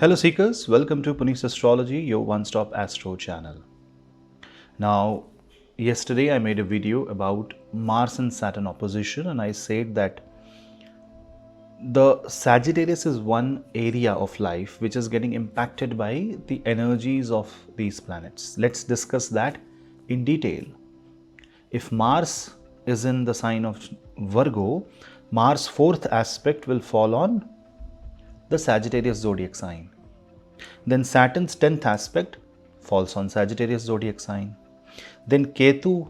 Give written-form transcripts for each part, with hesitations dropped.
Hello Seekers, welcome to Punneit's Astrology, your one-stop astro channel. Now, yesterday I made a video about Mars and Saturn opposition, and I said that the Sagittarius is one area of life which is getting impacted by the energies of these planets. Let's discuss that in detail. If Mars is in the sign of Virgo, Mars' fourth aspect will fall on the Sagittarius zodiac sign. Then Saturn's 10th aspect falls on Sagittarius zodiac sign. Then Ketu,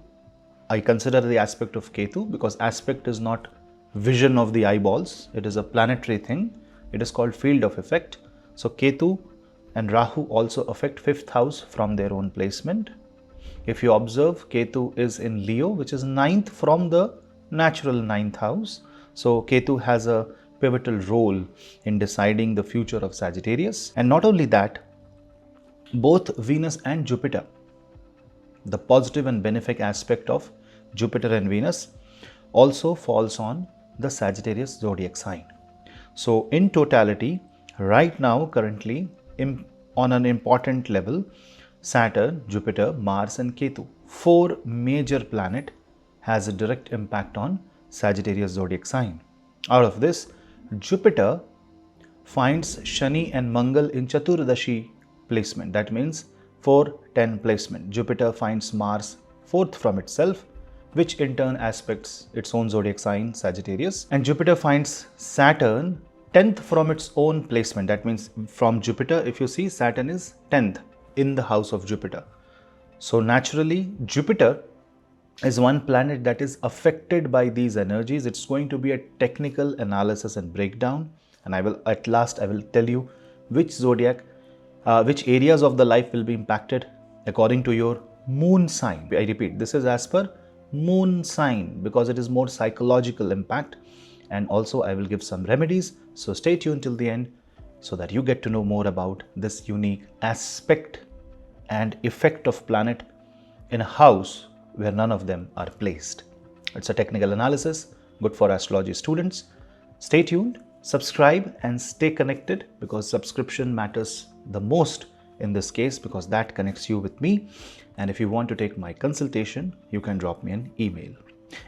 I consider the aspect of Ketu because aspect is not vision of the eyeballs, it is a planetary thing. It is called field of effect. So Ketu and Rahu also affect 5th house from their own placement. If you observe, Ketu is in Leo, which is 9th from the natural 9th house. So Ketu has a pivotal role in deciding the future of Sagittarius. And not only that, both Venus and Jupiter, the positive and benefic aspect of Jupiter and Venus, also falls on the Sagittarius zodiac sign. So in totality, right now, currently, on an important level, Saturn, Jupiter, Mars and Ketu, 4 major planets, has a direct impact on Sagittarius zodiac sign. Out of this, Jupiter finds Shani and Mangal in Chaturdashi placement. That means 4-10 placement. Jupiter finds Mars 4th from itself, which in turn aspects its own zodiac sign, Sagittarius. And Jupiter finds Saturn 10th from its own placement. That means from Jupiter, if you see, Saturn is 10th in the house of Jupiter. So naturally, Jupiter is one planet that is affected by these energies. It's going to be a technical analysis and breakdown, and I will tell you which zodiac, which areas of the life will be impacted according to your moon sign. I repeat, this is as per moon sign because it is more psychological impact, and also I will give some remedies. So stay tuned till the end so that you get to know more about this unique aspect and effect of planet in a house where none of them are placed. It's a technical analysis, good for astrology students. Stay tuned, subscribe and stay connected because subscription matters the most in this case because that connects you with me. And if you want to take my consultation, you can drop me an email.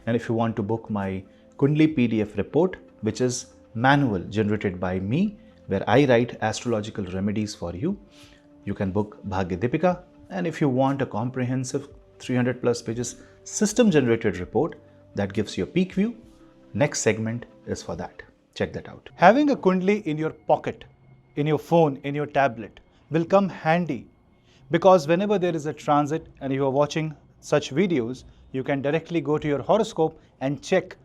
And if you want to book my Kundli PDF report, which is manual generated by me, where I write astrological remedies for you, you can book Bhagyadeipika. And if you want a comprehensive 300 plus pages system generated report that gives you a peak view, next segment is for that. Check that out. Having a Kundli in your pocket, in your phone, in your tablet will come handy because whenever there is a transit and you are watching such videos, you can directly go to your horoscope and check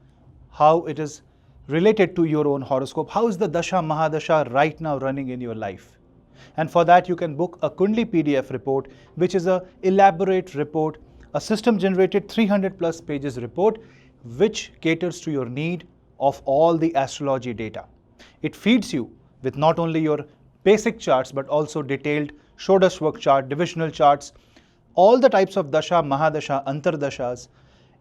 how it is related to your own horoscope. How is the Dasha Mahadasha right now running in your life? And for that, you can book a Kundli PDF report, which is an elaborate report, a system generated 300 plus pages report, which caters to your need of all the astrology data. It feeds you with not only your basic charts, but also detailed Shodash work chart, divisional charts, all the types of Dasha, Mahadasha, Antardashas,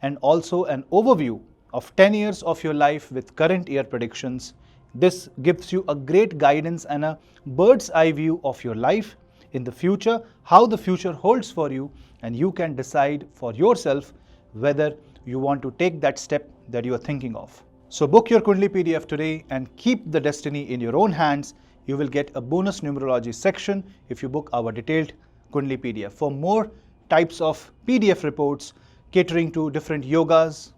and also an overview of 10 years of your life with current year predictions. This gives you a great guidance and a bird's eye view of your life in the future, how the future holds for you, and you can decide for yourself whether you want to take that step that you are thinking of. So book your Kundli PDF today and keep the destiny in your own hands. You will get a bonus numerology section if you book our detailed Kundli PDF. For more types of PDF reports catering to different yogas,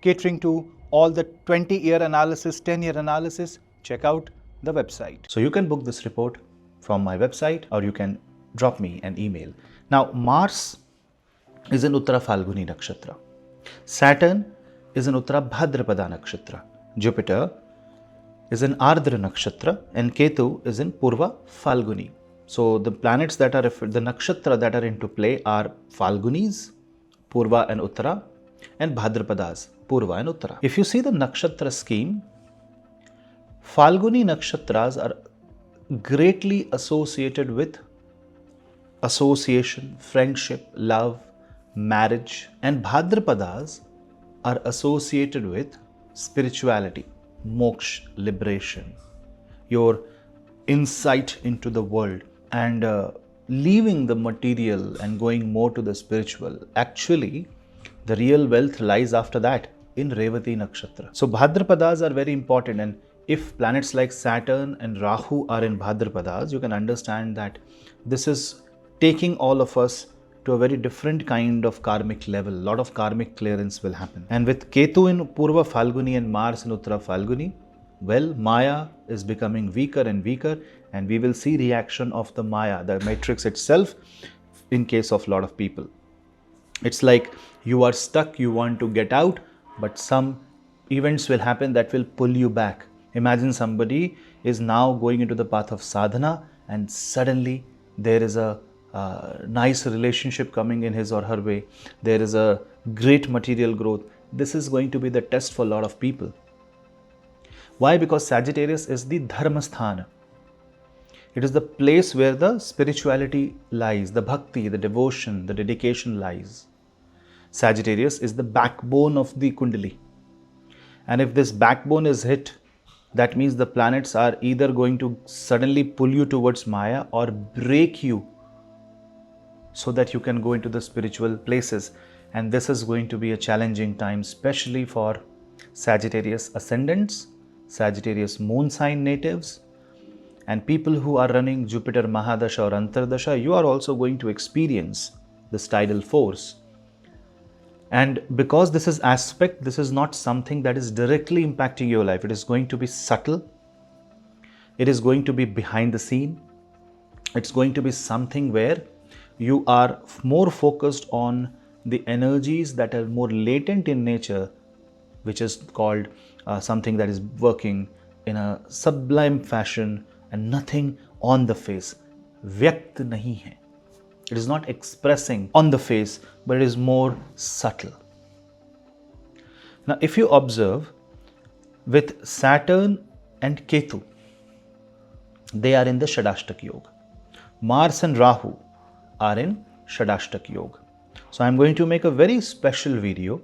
catering to all the 20-year analysis, 10-year analysis, check out the website. So you can book this report from my website or you can drop me an email. Now, Mars is in Uttara Falguni Nakshatra. Saturn is in Uttara Bhadrapada Nakshatra. Jupiter is in Ardra Nakshatra and Ketu is in Purva Falguni. So the planets that are, the nakshatra that are into play are Falgunis, Purva and Uttara, and Bhadrapadas, Purva and Uttara. If you see the nakshatra scheme, Falguni nakshatras are greatly associated with association, friendship, love, marriage, and Bhadrapadas are associated with spirituality, moksha, liberation. Your insight into the world and leaving the material and going more to the spiritual. Actually, the real wealth lies after that in Revati Nakshatra. So Bhadrapadas are very important, and if planets like Saturn and Rahu are in Bhadrapadas, you can understand that this is taking all of us to a very different kind of karmic level. A lot of karmic clearance will happen. And with Ketu in Purva Falguni and Mars in Uttara Falguni, well, Maya is becoming weaker and weaker, and we will see reaction of the Maya, the matrix itself, in case of a lot of people. It's like you are stuck, you want to get out, but some events will happen that will pull you back. Imagine somebody is now going into the path of sadhana, and suddenly there is a nice relationship coming in his or her way. There is a great material growth. This is going to be the test for a lot of people. Why? Because Sagittarius is the dharmasthana. It is the place where the spirituality lies, the bhakti, the devotion, the dedication lies. Sagittarius is the backbone of the Kundali. And if this backbone is hit, that means the planets are either going to suddenly pull you towards Maya or break you so that you can go into the spiritual places. And this is going to be a challenging time, especially for Sagittarius ascendants, Sagittarius moon sign natives, and people who are running Jupiter Mahadasha or Antardasha. You are also going to experience this tidal force. And because this is aspect, this is not something that is directly impacting your life. It is going to be subtle. It is going to be behind the scene. It's going to be something where you are more focused on the energies that are more latent in nature, which is called something that is working in a sublime fashion and nothing on the face. Vyakt nahi hai. It is not expressing on the face, but it is more subtle. Now, if you observe with Saturn and Ketu, they are in the Shadashtak Yoga. Mars and Rahu are in Shadashtak Yoga. So, I am going to make a very special video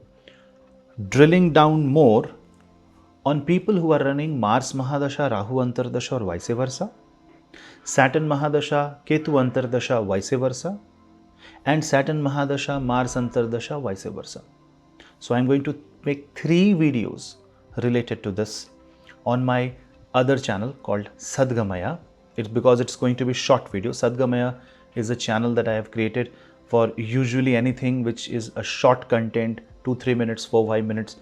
drilling down more on people who are running Mars Mahadasha, Rahu Antardasha or vice versa, Saturn Mahadasha, Ketu Antardasha, vice versa, and Saturn Mahadasha, Mars Antardasha, vice versa. So I am going to make 3 videos related to this on my other channel called Sadgamaya. It's because it's going to be short video. Sadgamaya is a channel that I have created for usually anything which is a short content, 2-3 minutes, 4-5 minutes,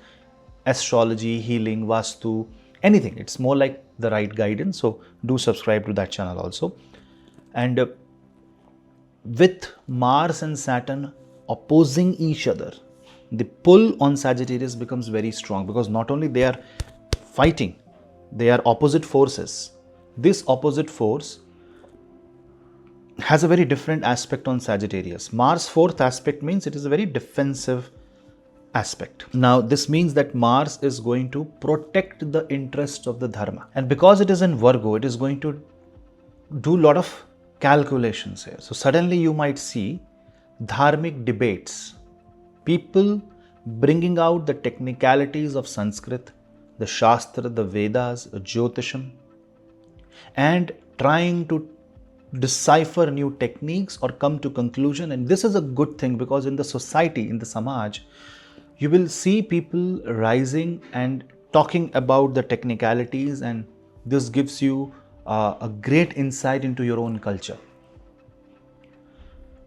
astrology, healing, vastu, anything. It's more like the right guidance. So do subscribe to that channel also. And with Mars and Saturn opposing each other, the pull on Sagittarius becomes very strong, because not only they are fighting, they are opposite forces. This opposite force has a very different aspect on Sagittarius. Mars 4th aspect means it is a very defensive aspect. Now this means that Mars is going to protect the interests of the dharma, and because it is in Virgo, it is going to do a lot of calculations here. So suddenly you might see dharmic debates, people bringing out the technicalities of Sanskrit, the Shastra, the Vedas, Jyotisham, and trying to decipher new techniques or come to conclusion. And this is a good thing, because in the society, in the Samaj, you will see people rising and talking about the technicalities, and this gives you a great insight into your own culture.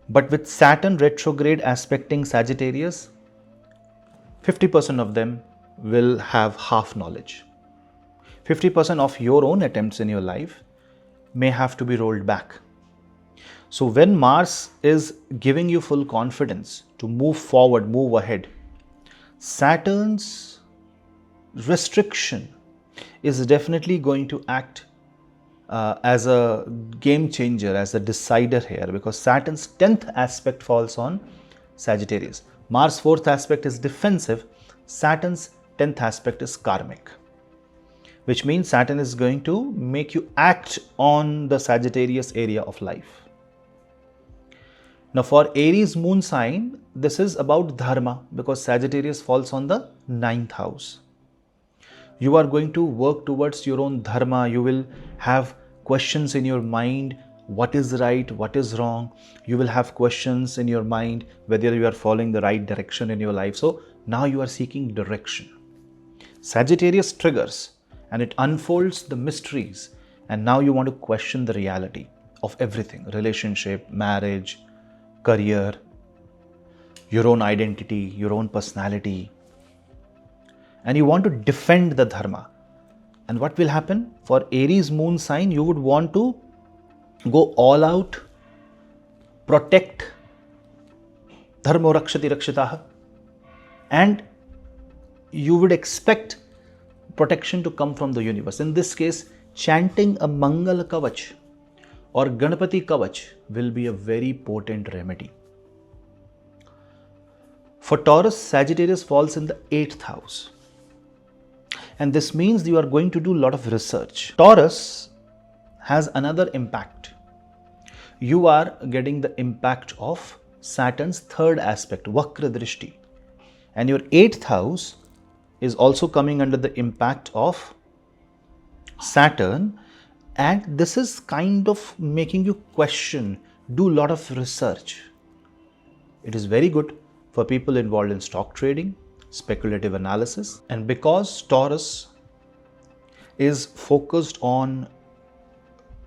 But with Saturn retrograde aspecting Sagittarius, 50% of them will have half knowledge. 50% of your own attempts in your life may have to be rolled back. So when Mars is giving you full confidence to move forward, move ahead, Saturn's restriction is definitely going to act as a game changer, as a decider here, because Saturn's 10th aspect falls on Sagittarius. Mars 4th aspect is defensive, Saturn's 10th aspect is karmic, which means Saturn is going to make you act on the Sagittarius area of life. Now for Aries moon sign, this is about dharma, because Sagittarius falls on the 9th house. You are going to work towards your own dharma. You will have questions in your mind, what is right, what is wrong. You will have questions in your mind whether you are following the right direction in your life. So now you are seeking direction. Sagittarius triggers and it unfolds the mysteries, and now you want to question the reality of everything: relationship, marriage, career, your own identity, your own personality, and you want to defend the dharma. And what will happen? For Aries moon sign, you would want to go all out, protect, dharmo rakshati rakshitaha, and you would expect protection to come from the universe. In this case, chanting a Mangal Kavach or Ganapati Kavach will be a very potent remedy. For Taurus, Sagittarius falls in the 8th house. And this means you are going to do a lot of research. Taurus has another impact. You are getting the impact of Saturn's third aspect, Vakra Drishti. And your 8th house is also coming under the impact of Saturn. And this is kind of making you question, do a lot of research. It is very good for people involved in stock trading, speculative analysis. And because Taurus is focused on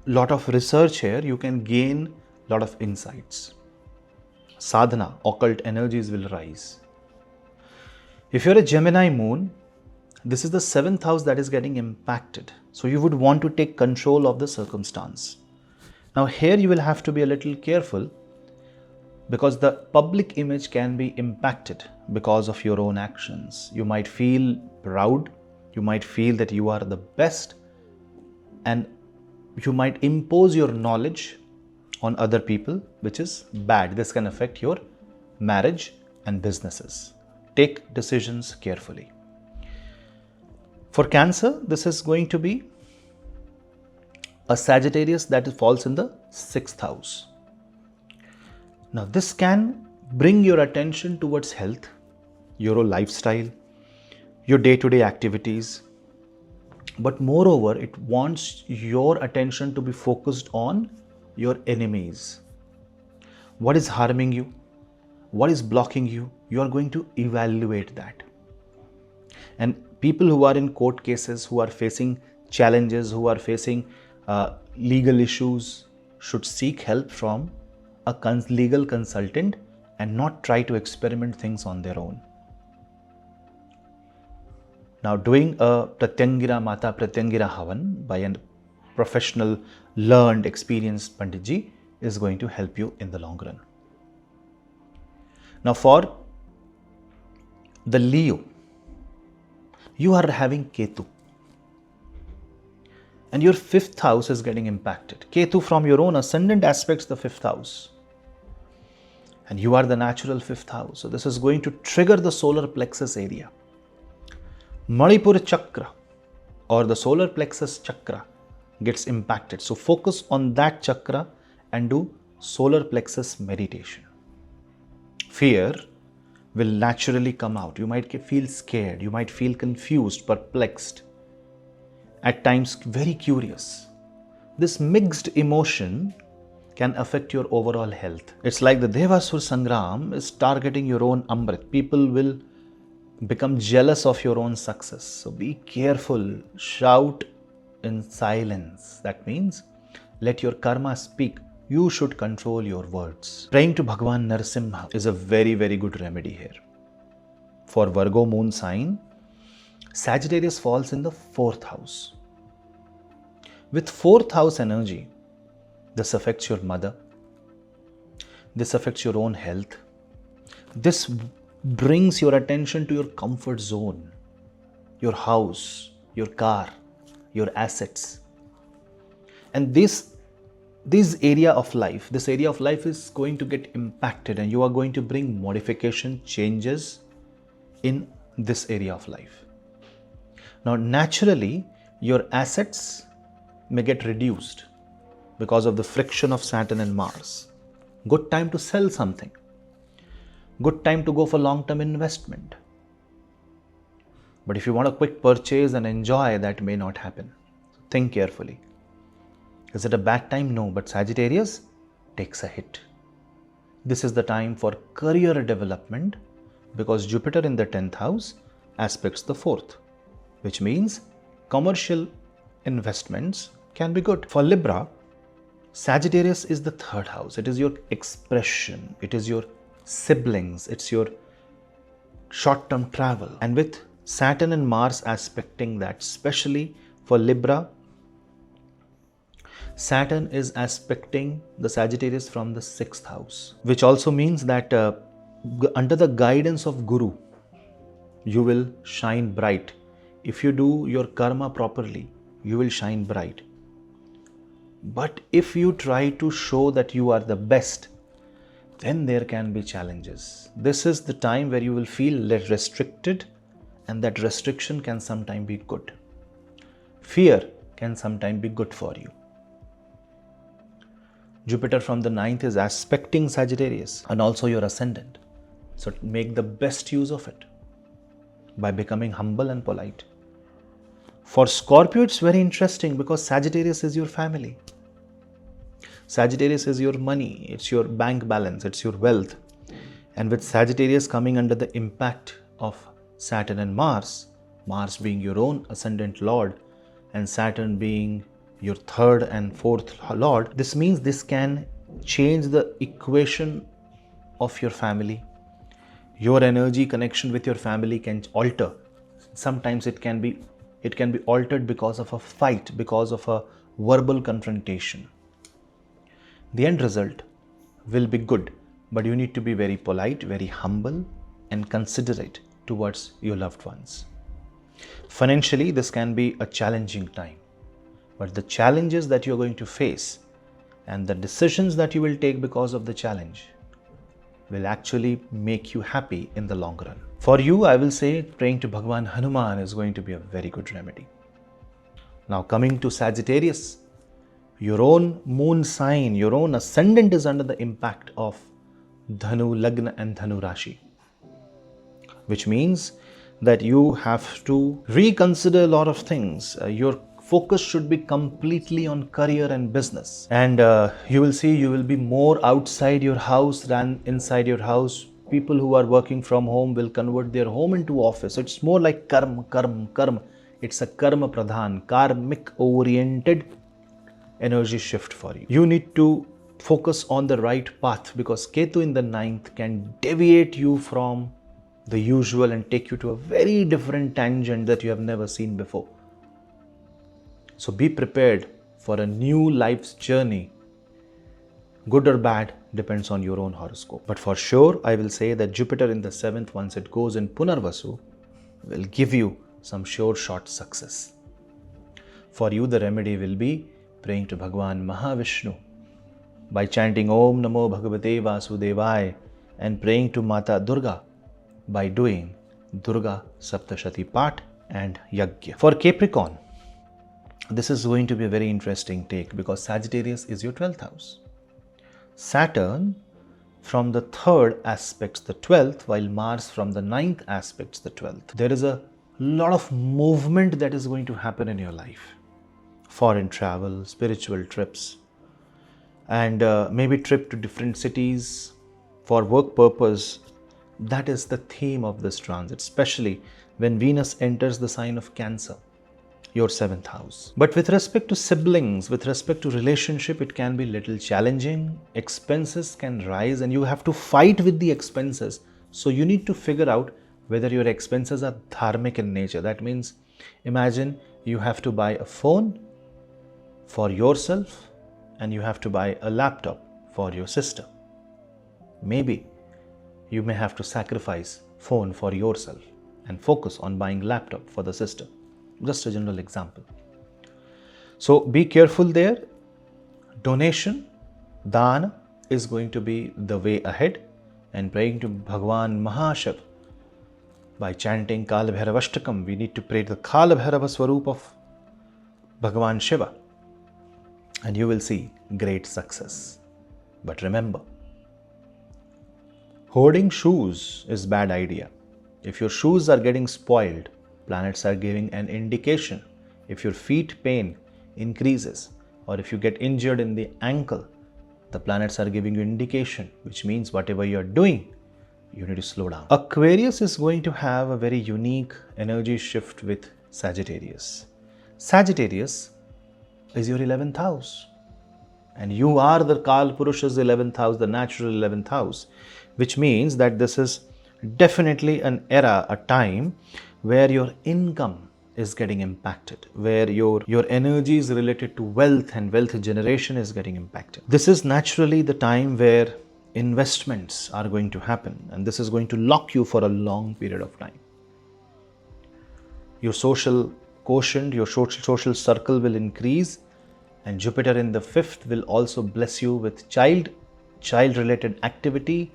a lot of research here, you can gain a lot of insights. Sadhana, occult energies will rise. If you're a Gemini moon, this is the 7th house that is getting impacted. So you would want to take control of the circumstance. Now here you will have to be a little careful, because the public image can be impacted because of your own actions. You might feel proud, you might feel that you are the best, and you might impose your knowledge on other people, which is bad. This can affect your marriage and businesses. Take decisions carefully. For Cancer, this is going to be a Sagittarius that falls in the 6th house. Now, this can bring your attention towards health, your lifestyle, your day-to-day activities. But moreover, it wants your attention to be focused on your enemies. What is harming you? What is blocking you? You are going to evaluate that. And people who are in court cases, who are facing challenges, who are facing legal issues, should seek help from a legal consultant and not try to experiment things on their own. Now, doing a Pratyangira Mata Pratyangira Havan by a professional, learned, experienced Panditji is going to help you in the long run. Now, for the Leo, you are having Ketu. And your 5th house is getting impacted. Ketu from your own ascendant aspects the 5th house. And you are the natural 5th house. So this is going to trigger the solar plexus area. Manipura Chakra or the solar plexus chakra gets impacted. So focus on that chakra and do solar plexus meditation. Fear will naturally come out. You might feel scared. You might feel confused, perplexed. At times very curious. This mixed emotion can affect your overall health. It's like the Devasur Sangram is targeting your own Amrit. People will become jealous of your own success. So be careful. Shout in silence. That means let your karma speak. You should control your words. Praying to Bhagwan Narasimha is a very, very good remedy here. For Virgo moon sign, Sagittarius falls in the 4th house. With 4th house energy, this affects your mother. This affects your own health. This brings your attention to your comfort zone, your house, your car, your assets. And this area of life is going to get impacted, and you are going to bring modification, changes in this area of life. Now, naturally, your assets may get reduced because of the friction of Saturn and Mars. Good time to sell something. Good time to go for long-term investment. But if you want a quick purchase and enjoy, that may not happen. So think carefully. Is it a bad time? No, but Sagittarius takes a hit. This is the time for career development because Jupiter in the 10th house aspects the 4th, which means commercial investments can be good. For Libra, Sagittarius is the 3rd house. It is your expression, it is your siblings, it's your short-term travel. And with Saturn and Mars aspecting that, especially for Libra, Saturn is aspecting the Sagittarius from the 6th house, which also means that under the guidance of Guru, you will shine bright. If you do your karma properly, you will shine bright. But if you try to show that you are the best, then there can be challenges. This is the time where you will feel less restricted, and that restriction can sometimes be good. Fear can sometimes be good for you. Jupiter from the 9th is aspecting Sagittarius and also your ascendant. So make the best use of it by becoming humble and polite. For Scorpio, it's very interesting because Sagittarius is your family. Sagittarius is your money, it's your bank balance, it's your wealth. And with Sagittarius coming under the impact of Saturn and Mars, Mars being your own ascendant lord and Saturn being your 3rd and 4th lord, this means this can change the equation of your family. Your energy connection with your family can alter. Sometimes it can be altered because of a fight, because of a verbal confrontation. The end result will be good, but you need to be very polite, very humble and considerate towards your loved ones. Financially, this can be a challenging time, but the challenges that you're going to face and the decisions that you will take because of the challenge will actually make you happy in the long run. For you, I will say praying to Bhagwan Hanuman is going to be a very good remedy. Now coming to Sagittarius, your own moon sign, your own ascendant is under the impact of Dhanu Lagna and Dhanu Rashi, which means that you have to reconsider a lot of things. Your focus should be completely on career and business. And you will see you will be more outside your house than inside your house. People who are working from home will convert their home into office. It's more like karma. It's a karma pradhan, karmic oriented energy shift for you. You need to focus on the right path because Ketu in the 9th can deviate you from the usual and take you to a very different tangent that you have never seen before. So be prepared for a new life's journey. Good or bad depends on your own horoscope. But for sure, I will say that Jupiter in the 7th, once it goes in Punarvasu, will give you some sure shot success. For you, the remedy will be praying to Bhagwan Mahavishnu by chanting Om Namo Bhagavate Vasudevaya and praying to Mata Durga by doing Durga Saptashati Path and Yajna. For Capricorn, this is going to be a very interesting take because Sagittarius is your 12th house. Saturn from the 3rd aspects the 12th, while Mars from the 9th aspects the 12th. There is a lot of movement that is going to happen in your life. Foreign travel, spiritual trips, and maybe trip to different cities for work purpose. That is the theme of this transit, especially when Venus enters the sign of Cancer, your 7th house. But with respect to siblings, with respect to relationship, it can be little challenging. Expenses can rise and you have to fight with the expenses. So you need to figure out whether your expenses are dharmic in nature. That means imagine you have to buy a phone for yourself and you have to buy a laptop for your sister. Maybe you may have to sacrifice phone for yourself and focus on buying laptop for the sister. Just a general example. So be careful there. Donation, dana is going to be the way ahead, and praying to Bhagwan Mahashiv by chanting Kala Bhairavashtakam. We need to pray the Kala Bhairava Swarup of Bhagwan Shiva, and you will see great success. But remember, hoarding shoes is bad idea. If your shoes are getting spoiled, planets are giving an indication. If your feet pain increases or if you get injured in the ankle, the planets are giving you indication, which means whatever you're doing, you need to slow down. Aquarius is going to have a very unique energy shift with Sagittarius. Sagittarius is your 11th house. And you are the Kal Purusha's 11th house, the natural 11th house, which means that this is definitely an era, a time where your income is getting impacted, where your energies related to wealth and wealth generation is getting impacted. This is naturally the time where investments are going to happen, and this is going to lock you for a long period of time. Your social quotient, your social circle will increase, and Jupiter in the 5th will also bless you with child related activity.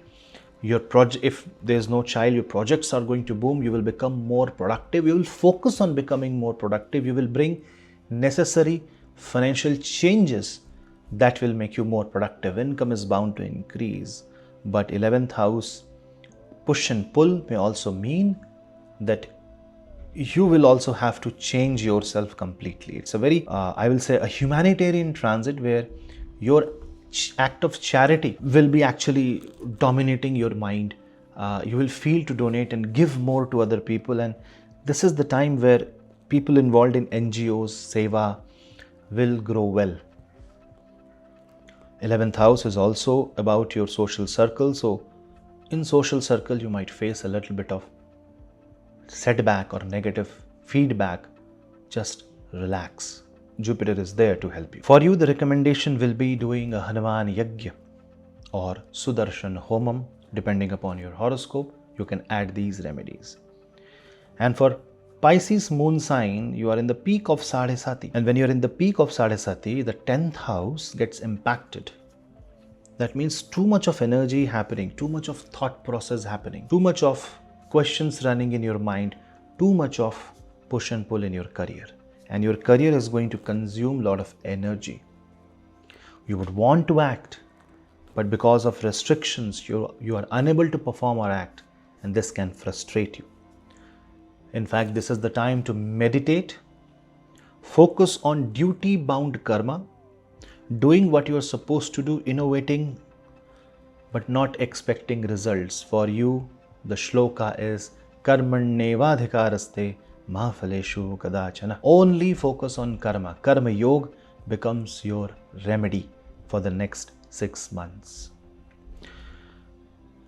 Your project, if there's no child, your projects are going to boom. You will become more productive. You will focus on becoming more productive. You will bring necessary financial changes that will make you more productive. Income is bound to increase, but 11th house push and pull may also mean that you will also have to change yourself completely. It's a very, I will say, a humanitarian transit where your act of charity will be actually dominating your mind. You will feel to donate and give more to other people, and this is the time where people involved in NGOs, Seva, will grow well. 11th house is also about your social circle, so in social circle you might face a little bit of setback or negative feedback. Just relax. Jupiter is there to help you. For you, the recommendation will be doing a Hanuman Yajna or Sudarshan Homam, depending upon your horoscope. You can add these remedies. And for Pisces moon sign, you are in the peak of Sadhesati. And when you're in the peak of Sadhesati, the 10th house gets impacted. That means too much of energy happening, too much of thought process happening, too much of questions running in your mind, too much of push and pull in your career. And your career is going to consume a lot of energy. You would want to act, but because of restrictions, you are unable to perform or act, and this can frustrate you. In fact, this is the time to meditate, focus on duty-bound karma, doing what you are supposed to do, innovating, but not expecting results. For you, the shloka is karmanyevadhikaraste ma phaleshu kadachana. Only focus on karma. Karma yoga becomes your remedy for the next 6 months.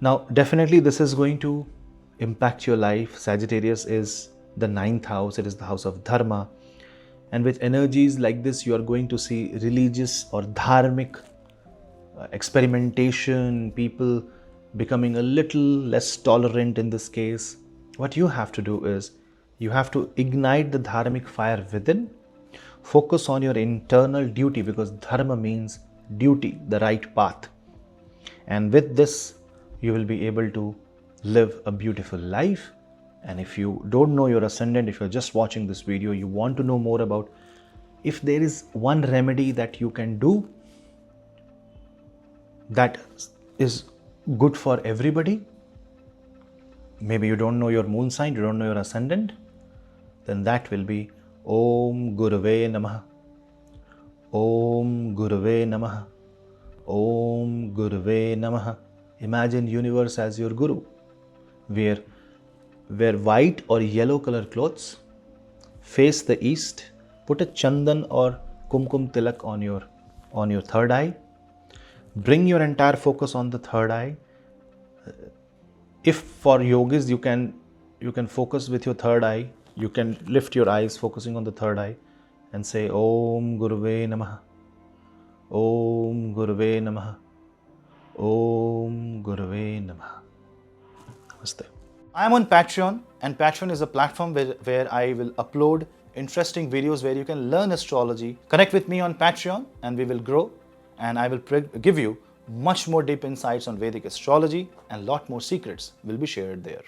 Now, definitely this is going to impact your life. Sagittarius is the 9th house. It is the house of dharma. And with energies like this, you are going to see religious or dharmic experimentation, people becoming a little less tolerant in this case. What you have to do is, you have to ignite the dharmic fire within, focus on your internal duty, because dharma means duty, the right path. And with this, you will be able to live a beautiful life. And if you don't know your ascendant, if you're just watching this video, you want to know more about if there is one remedy that you can do that is good for everybody. Maybe you don't know your moon sign, you don't know your ascendant, then that will be Om Gurave Namaha, Om Gurave Namaha, Om Gurave Namaha. Imagine universe as your guru. Wear white or yellow color clothes, face the east, put a chandan or kumkum tilak on your third eye, bring your entire focus on the third eye. If for yogis you can focus with your third eye, you can lift your eyes focusing on the third eye and say Om Gurave Namaha, Om Gurave Namaha, Om Gurave Namaha. Namaste. I am on Patreon, and Patreon is a platform where I will upload interesting videos where you can learn astrology. Connect with me on Patreon and we will grow, and I will give you much more deep insights on Vedic astrology, and lot more secrets will be shared there.